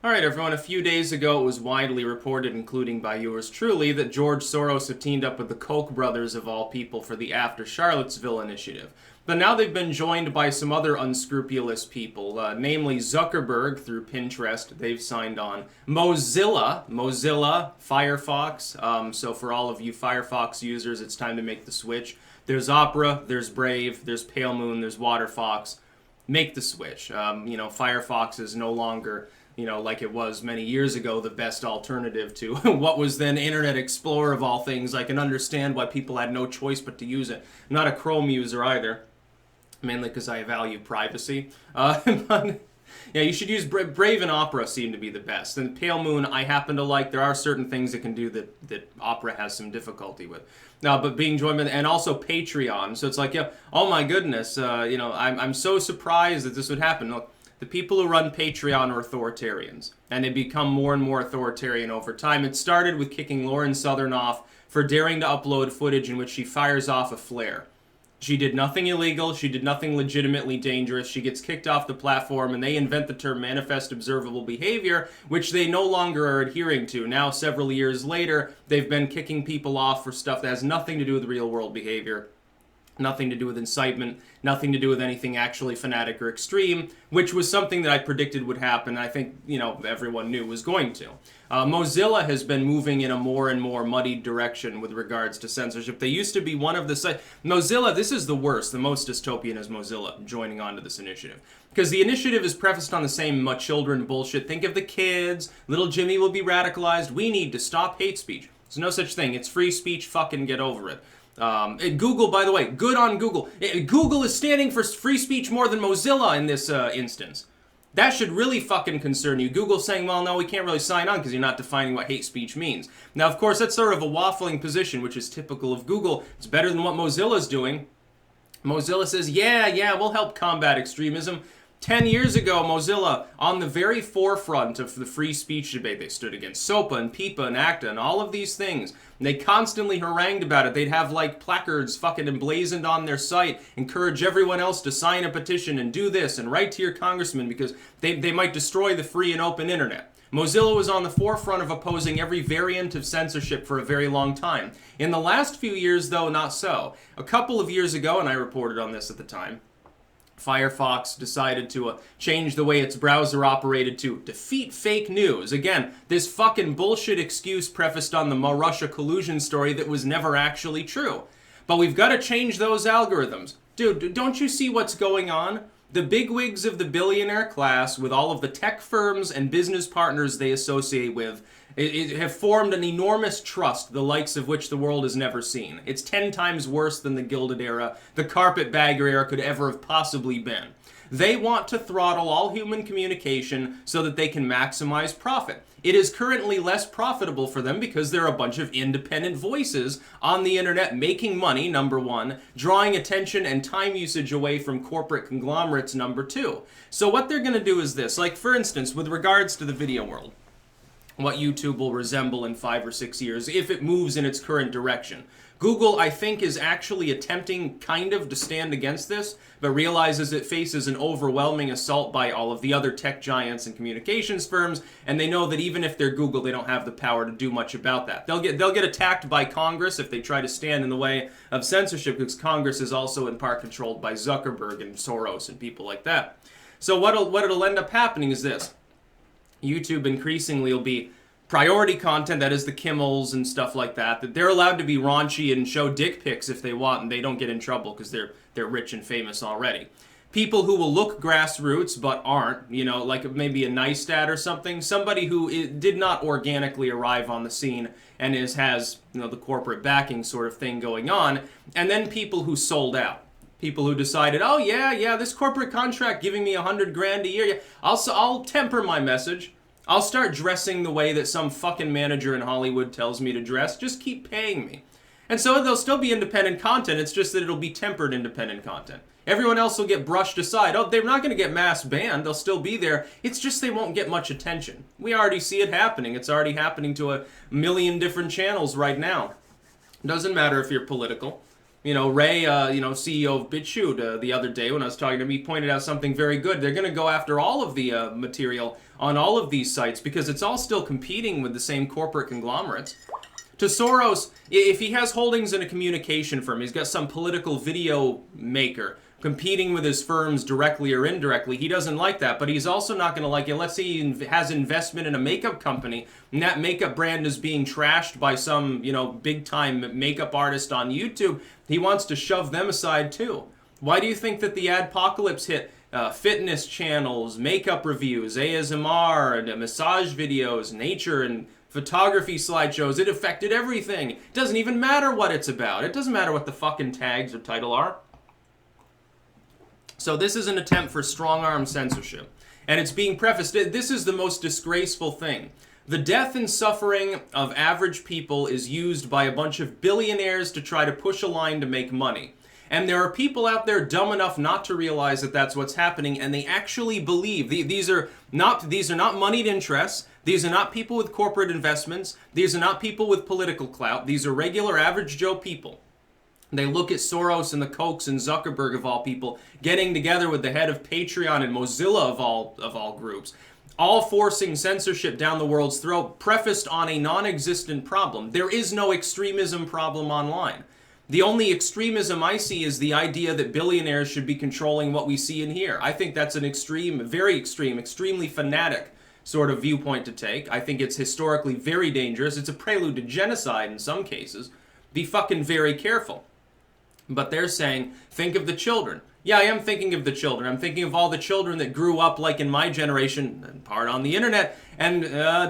Alright everyone, a few days ago it was widely reported, including by yours truly, that George Soros had teamed up with the Koch brothers of all people for the After Charlottesville initiative. But now they've been joined by some other unscrupulous people, namely Zuckerberg through Pinterest. They've signed on. Mozilla, Firefox. So for all of you Firefox users, it's time to make the switch. There's Opera, there's Brave, there's Pale Moon, there's Waterfox. Make the switch. Firefox is no longer, like it was many years ago, the best alternative to what was then Internet Explorer of all things. I can understand why people had no choice but to use it. I'm not a Chrome user either, mainly because I value privacy. But yeah, you should use Brave and Opera seem to be the best. And Pale Moon I happen to like. There are certain things it can do that Opera has some difficulty with. Now, but being joined by, and also Patreon. So it's like, yeah, oh my goodness, I'm so surprised that this would happen. Look, the people who run Patreon are authoritarians, and they become more and more authoritarian over time. It started with kicking Lauren Southern off for daring to upload footage in which she fires off a flare. She did nothing illegal, she did nothing legitimately dangerous, she gets kicked off the platform, and they invent the term manifest observable behavior, which they no longer are adhering to. Now, several years later, they've been kicking people off for stuff that has nothing to do with real world behavior. Nothing to do with incitement, nothing to do with anything actually fanatic or extreme, which was something that I predicted would happen. I think, everyone knew was going to. Mozilla has been moving in a more and more muddied direction with regards to censorship. They used to be one of the Mozilla, this is the worst, the most dystopian is Mozilla joining onto this initiative. Because the initiative is prefaced on the same children bullshit. Think of the kids, little Jimmy will be radicalized, we need to stop hate speech. There's no such thing, it's free speech, fucking get over it. Google, by the way, good on Google. Google is standing for free speech more than Mozilla in this instance. That should really fucking concern you. Google's saying, well, no, we can't really sign on because you're not defining what hate speech means. Now, of course, that's sort of a waffling position, which is typical of Google. It's better than what Mozilla's doing. Mozilla says, yeah, we'll help combat extremism. 10 years ago, Mozilla, on the very forefront of the free speech debate, they stood against SOPA and PIPA and ACTA and all of these things. And they constantly harangued about it. They'd have, placards fucking emblazoned on their site, encourage everyone else to sign a petition and do this and write to your congressman because they might destroy the free and open internet. Mozilla was on the forefront of opposing every variant of censorship for a very long time. In the last few years, though, not so. A couple of years ago, and I reported on this at the time, Firefox decided to change the way its browser operated to defeat fake news. Again, this fucking bullshit excuse prefaced on the Russia collusion story that was never actually true. But we've got to change those algorithms. Dude, don't you see what's going on? The bigwigs of the billionaire class, with all of the tech firms and business partners they associate with, have formed an enormous trust, the likes of which the world has never seen. It's 10 times worse than the Gilded Era, the Carpetbagger Era could ever have possibly been. They want to throttle all human communication so that they can maximize profit. It is currently less profitable for them because there are a bunch of independent voices on the internet making money, number one, drawing attention and time usage away from corporate conglomerates, number two. So what they're going to do is this, for instance, with regards to the video world, what YouTube will resemble in 5 or 6 years if it moves in its current direction. Google, I think, is actually attempting kind of to stand against this, but realizes it faces an overwhelming assault by all of the other tech giants and communications firms, and they know that even if they're Google, they don't have the power to do much about that. They'll get attacked by Congress if they try to stand in the way of censorship, because Congress is also in part controlled by Zuckerberg and Soros and people like that. So what'll end up happening is this. YouTube increasingly will be priority content, that is the Kimmels and stuff like that they're allowed to be raunchy and show dick pics if they want, and they don't get in trouble because they're rich and famous already. People who will look grassroots but aren't, like maybe a Neistat or something, somebody who did not organically arrive on the scene and has the corporate backing sort of thing going on, and then people who sold out. People who decided, oh yeah, this corporate contract giving me $100,000 a year, yeah, I'll temper my message. I'll start dressing the way that some fucking manager in Hollywood tells me to dress. Just keep paying me. And so there'll still be independent content. It's just that it'll be tempered independent content. Everyone else will get brushed aside. Oh, they're not going to get mass banned. They'll still be there. It's just they won't get much attention. We already see it happening. It's already happening to a million different channels right now. Doesn't matter if you're political. Ray, CEO of BitChute, the other day when I was talking to him, he pointed out something very good. They're going to go after all of the material on all of these sites because it's all still competing with the same corporate conglomerates. To Soros, if he has holdings in a communication firm, he's got some political video maker competing with his firms directly or indirectly, he doesn't like that, but he's also not going to like it. Let's say he has investment in a makeup company, and that makeup brand is being trashed by some, big-time makeup artist on YouTube. He wants to shove them aside, too. Why do you think that the adpocalypse hit fitness channels, makeup reviews, ASMR, and massage videos, nature, and photography slideshows? It affected everything. It doesn't even matter what it's about. It doesn't matter what the fucking tags or title are. So this is an attempt for strong-arm censorship. And it's being prefaced, this is the most disgraceful thing. The death and suffering of average people is used by a bunch of billionaires to try to push a line to make money. And there are people out there dumb enough not to realize that that's what's happening, and they actually believe. These are not moneyed interests. These are not people with corporate investments. These are not people with political clout. These are regular average Joe people. They look at Soros and the Kochs and Zuckerberg of all people getting together with the head of Patreon and Mozilla of all groups, all forcing censorship down the world's throat, prefaced on a non-existent problem. There is no extremism problem online. The only extremism I see is the idea that billionaires should be controlling what we see and hear. I think that's an extreme, very extreme, extremely fanatic sort of viewpoint to take. I think it's historically very dangerous. It's a prelude to genocide in some cases. Be fucking very careful. But they're saying, think of the children. Yeah, I am thinking of the children. I'm thinking of all the children that grew up like in my generation, in part on the internet, and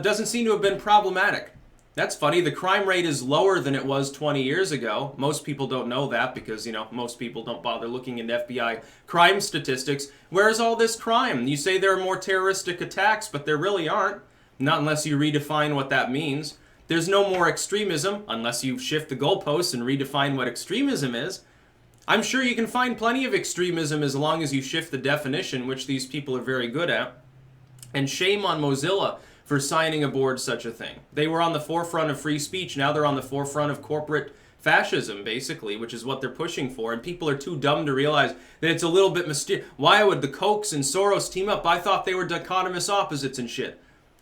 doesn't seem to have been problematic. That's funny. The crime rate is lower than it was 20 years ago. Most people don't know that because, most people don't bother looking into FBI crime statistics. Where's all this crime? You say there are more terroristic attacks, but there really aren't. Not unless you redefine what that means. There's no more extremism unless you shift the goalposts and redefine what extremism is. I'm sure you can find plenty of extremism as long as you shift the definition, which these people are very good at. And shame on Mozilla for signing aboard such a thing. They were on the forefront of free speech. Now they're on the forefront of corporate fascism, basically, which is what they're pushing for. And people are too dumb to realize that it's a little bit mysterious. Why would the Kochs and Soros team up? I thought they were dichotomous opposites and shit.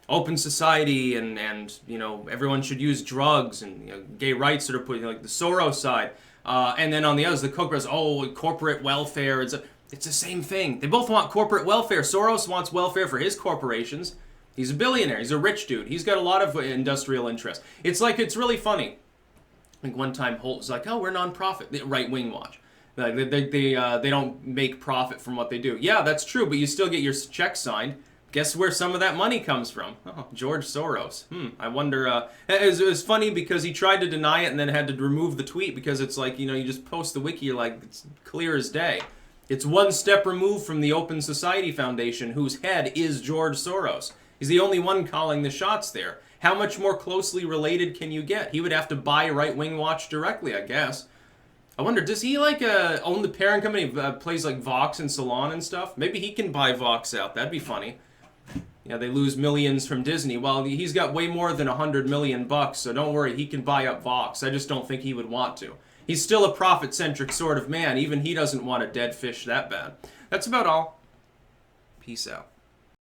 Open society and everyone should use drugs and gay rights that are put like the Soros side, and then on the others the Kochs, corporate welfare. It's the same thing. They both want corporate welfare. Soros wants welfare for his corporations. He's a billionaire. He's a rich dude. He's got a lot of industrial interests. It's really funny. Like one time Holt was like, we're nonprofit. Right Wing Watch. Like they don't make profit from what they do. Yeah, that's true, but you still get your check signed. Guess where some of that money comes from? Oh, George Soros. I wonder. It was funny because he tried to deny it and then had to remove the tweet because it's like, you just post the wiki, you're like, it's clear as day. It's one step removed from the Open Society Foundation, whose head is George Soros. He's the only one calling the shots there. How much more closely related can you get? He would have to buy Right Wing Watch directly, I guess. I wonder, does he own the parent company, plays like Vox and Salon and stuff? Maybe he can buy Vox out. That'd be funny. Yeah, they lose millions from Disney. Well, he's got way more than $100 million, so don't worry, he can buy up Vox. I just don't think he would want to. He's still a profit-centric sort of man. Even he doesn't want a dead fish that bad. That's about all. Peace out.